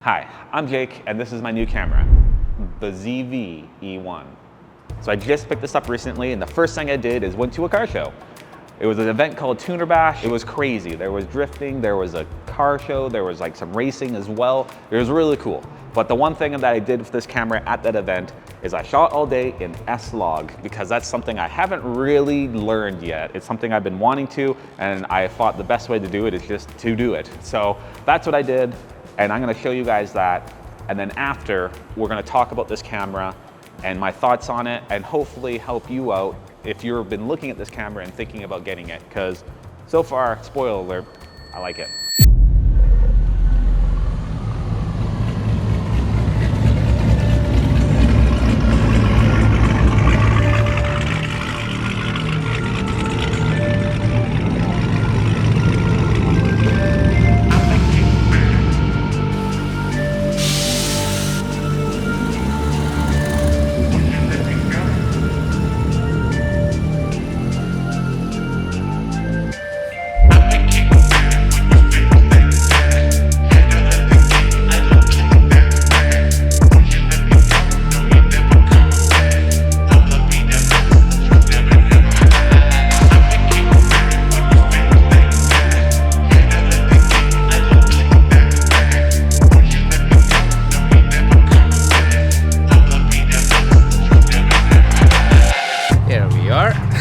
Hi, I'm Jake, and this is my new camera, the ZV-E1. So I just picked this up recently, and the first thing I did is went to a car show. It was an event called Tuner Bash. It was crazy. There was drifting, there was a car show, there was like some racing as well. It was really cool. But the one thing that I did with this camera at that event is I shot all day in S-Log, because that's something I haven't really learned yet. It's something I've been wanting to, and I thought the best way to do it is just to do it. So that's what I did. And I'm gonna show you guys that. And then after, we're gonna talk about this camera and my thoughts on it, and hopefully help you out if you've been looking at this camera and thinking about getting it, because so far, spoiler alert, I like it.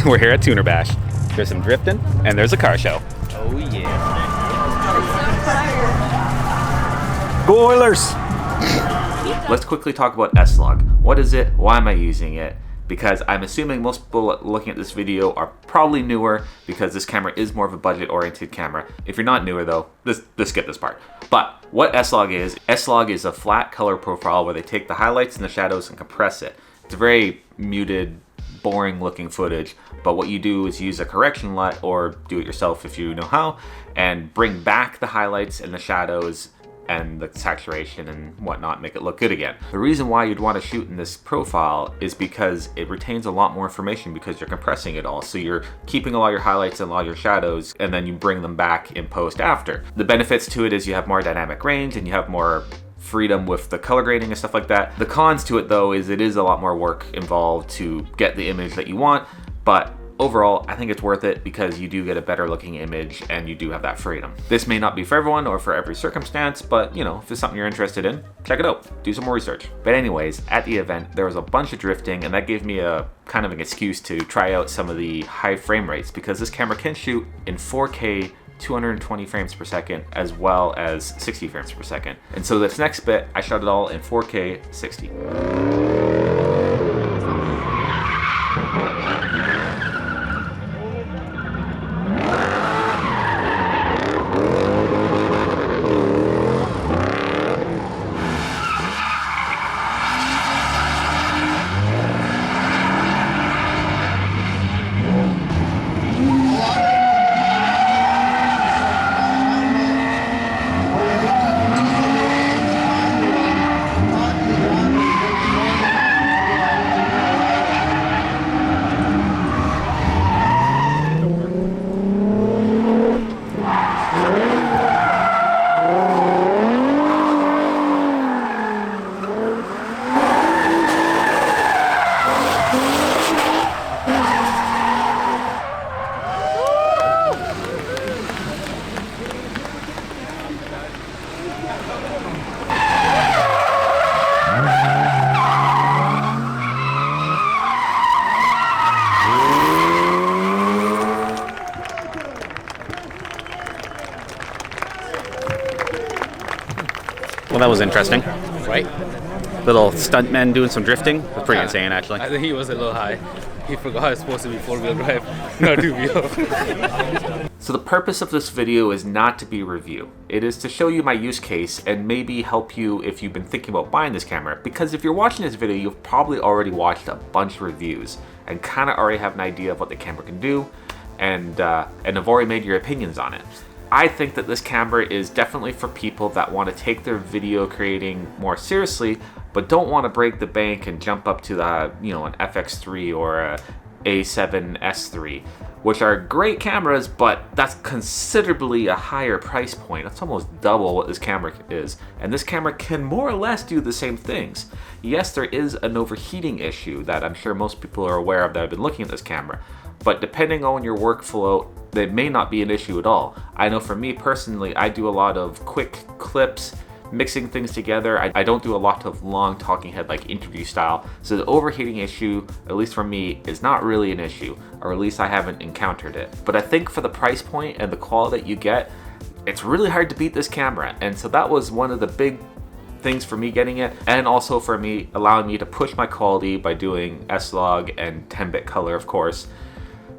We're here at Tuner Bash. There's some drifting, and there's a car show. Oh yeah. Go Oilers! Let's quickly talk about S-Log. What is it? Why am I using it? Because I'm assuming most people looking at this video are probably newer, because this camera is more of a budget-oriented camera. If you're not newer though, just skip this part. But what S-Log is a flat color profile where they take the highlights and the shadows and compress it. It's a very muted, boring looking footage, but what you do is use a correction LUT, or do it yourself if you know how, and bring back the highlights and the shadows and the saturation and whatnot, make it look good again. The reason why you'd want to shoot in this profile is because it retains a lot more information, because you're compressing it all. So you're keeping a lot of your highlights and a lot of your shadows, and then you bring them back in post after. The benefits to it is you have more dynamic range and you have more freedom with the color grading and stuff like that. The cons to it though is it is a lot more work involved to get the image that you want, but overall I think it's worth it because you do get a better looking image and you do have that freedom. This may not be for everyone or for every circumstance, but you know, if it's something you're interested in, check it out, do some more research. But anyways, at the event there was a bunch of drifting, and that gave me a kind of an excuse to try out some of the high frame rates, because this camera can shoot in 4K 220 frames per second as well as 60 frames per second. And so this next bit, I shot it all in 4K 60. Well, that was interesting. Right? Little stuntman doing some drifting. It was pretty insane, actually. I think he was a little high. He forgot it's supposed to be 4-wheel drive, not 2-wheel. So the purpose of this video is not to be a review. It is to show you my use case and maybe help you if you've been thinking about buying this camera. Because if you're watching this video, you've probably already watched a bunch of reviews and kind of already have an idea of what the camera can do, and have already made your opinions on it. I think that this camera is definitely for people that want to take their video creating more seriously, but don't want to break the bank and jump up to the, you know, an FX3 or a A7S3, which are great cameras, but that's considerably a higher price point. That's almost double what this camera is. And this camera can more or less do the same things. Yes, there is an overheating issue that I'm sure most people are aware of that have been looking at this camera. But depending on your workflow, that may not be an issue at all. I know for me personally, I do a lot of quick clips, mixing things together. I don't do a lot of long talking head like interview style. So the overheating issue, at least for me, is not really an issue, or at least I haven't encountered it. But I think for the price point and the quality that you get, it's really hard to beat this camera. And so that was one of the big things for me getting it, and also for me allowing me to push my quality by doing S-Log and 10-bit color, of course.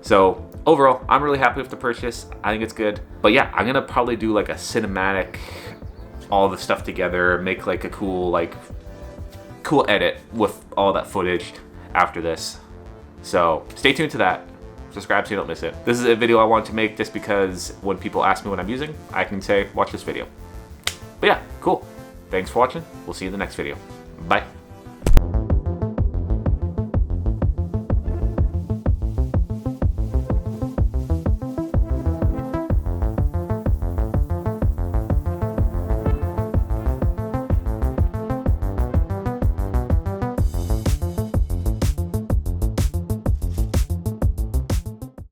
So overall, I'm really happy with the purchase. I think it's good. But yeah, I'm gonna probably do like a cinematic, all the stuff together, make like a cool edit with all that footage after this. So stay tuned to that. Subscribe so you don't miss it. This is a video I want to make just because when people ask me what I'm using, I can say, watch this video. But yeah, cool. Thanks for watching. We'll see you in the next video. Bye.